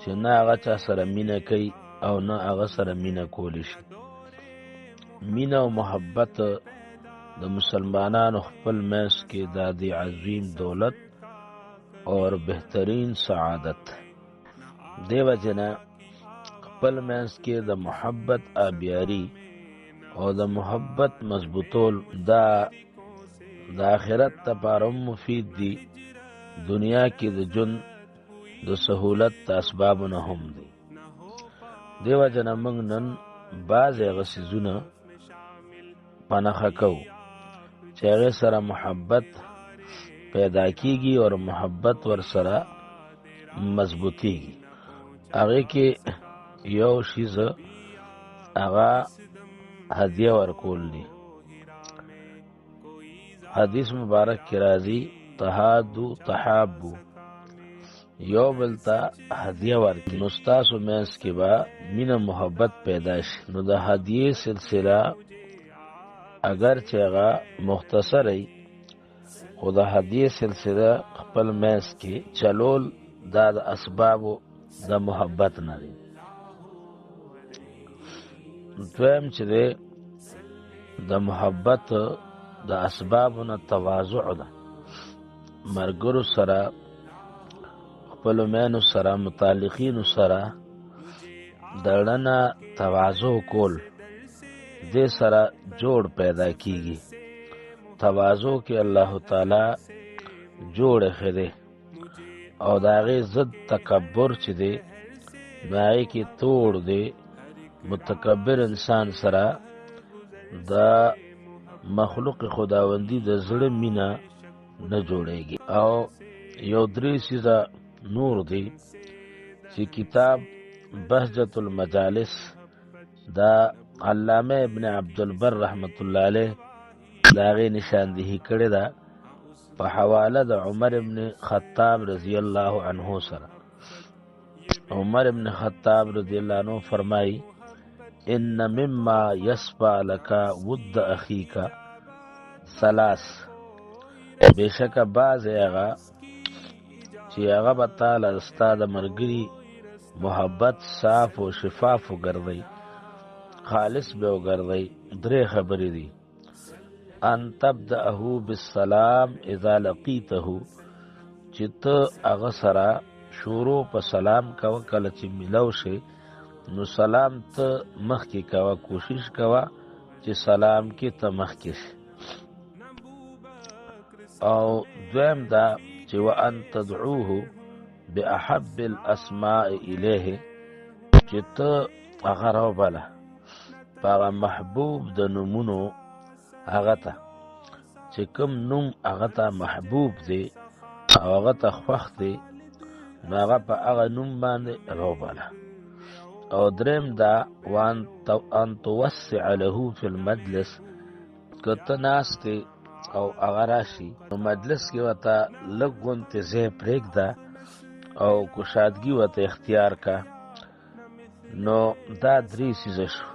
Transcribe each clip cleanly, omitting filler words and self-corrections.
چې نه هغه چا سره مینه کوي او نه هغه سره مینه کولی شي. مینه او محبت د مسلمانانو خپل منځ کې د دې عظیم دولت اور بهترین سعادت دیو جنا خپل منځ کې د محبت آبیاری او د محبت مضبوطول د آخرت لپاره مفید دي. دنیا کې د جن د سہولت د اسبابونه هم دي. دیو جنا موږ نن بعض هغه څیزونه پنهخه کوو چې هغې سره محبت پیدا کیږي او محبت ور سره مضبوطیږي. هغې کې یو شیز هغه هدیه ورکول دي. حدیث مبارک کې راځي، تهادو تحابو، یو بلتا هدیه ورکی نو ستاسو منځ کې به مینه محبت پیدا شي. نو د هدیې سلسله اگر چې هغه مختصر ای، خو د هدیې سلسله خپل منځ کې چلول دا د اسبابو د محبت نه دی. دویم چې دی د محبت د اسبابو نه تواضع ده. مرګرو سره، خپل مینو سره، متعلقینو سره دړنه تواضع کول، دې سره جوړ پیدا کیږي. تواضع کې الله تعالی جوړ خده او د هغې ضد تکبر چې دی نو هغې کې توړ دی. متکبر انسان سره د مخلوق خداوندی د زړه مینه نه جوړیږي. او یو درې څیزه نور دی چې کتاب بهجة المجالس دا علامه ابن عبدالبر رحمت الله علیه دا هغې نشاندهی کړې ده په حواله د عمر ابن خطاب رضی الله عنه سره. عمر ابن خطاب رضی الله عنه فرمای، ان مما یصفى لك ود اخیک ثلاث، بشک بعض هغه چې هغه به تعالی ستا د ملګري محبت صاف و شفاف وګرځي، خالص به وګرځي. درې خبرې دي. ان تبدأه بالسلام اذا لقیته، چې ته هغه سره شروع په سلام کوه کله چې ملو شي. نو سلام ته مخکې کوه، کوشش کوه چې سلام کې ته مخکې شي. او دویم دا چې وان تدعوه باحب الاسماء الیه، چې ته هغه راوبله په هغه محبوب د نومونو هغه ته چې کوم نوم هغه ته محبوب دی او هغه ته خوښ دی، نو هغه په هغه نوم باندې راوبله. او دریم دا وان توسع له فی المجلس، که ته ناست او هغه راشي نو مجلس کې ورته لږ غونتې ځای پرېږده او کشادګي ورته اختیار کا. نو دا درې څیزه شو.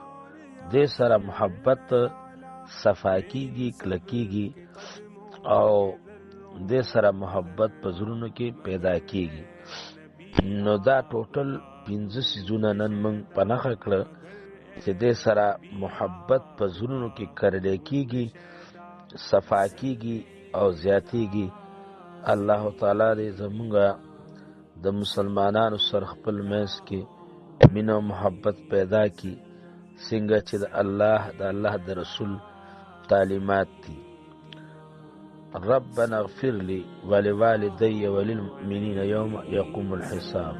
دې سره محبت صفا کیږي، کلکیږي او دې سره محبت په زړونو کې پیدا کیږي. نو دا ټوټل 15 څیزونه نن موږ په نښه کړه چې دې سره محبت په زړونو کې کرلی کیږي، صفا کیږي او زیاتیږي. الله تعالی دې زمونږ د مسلمانانو سره خپل منځ کې مینه او محبت پیدا کی، څنګه چې د الله د رسول تعلیمات دي. ربنا اغفر لي ولوالدي وللمؤمنين يوم يقوم الحساب.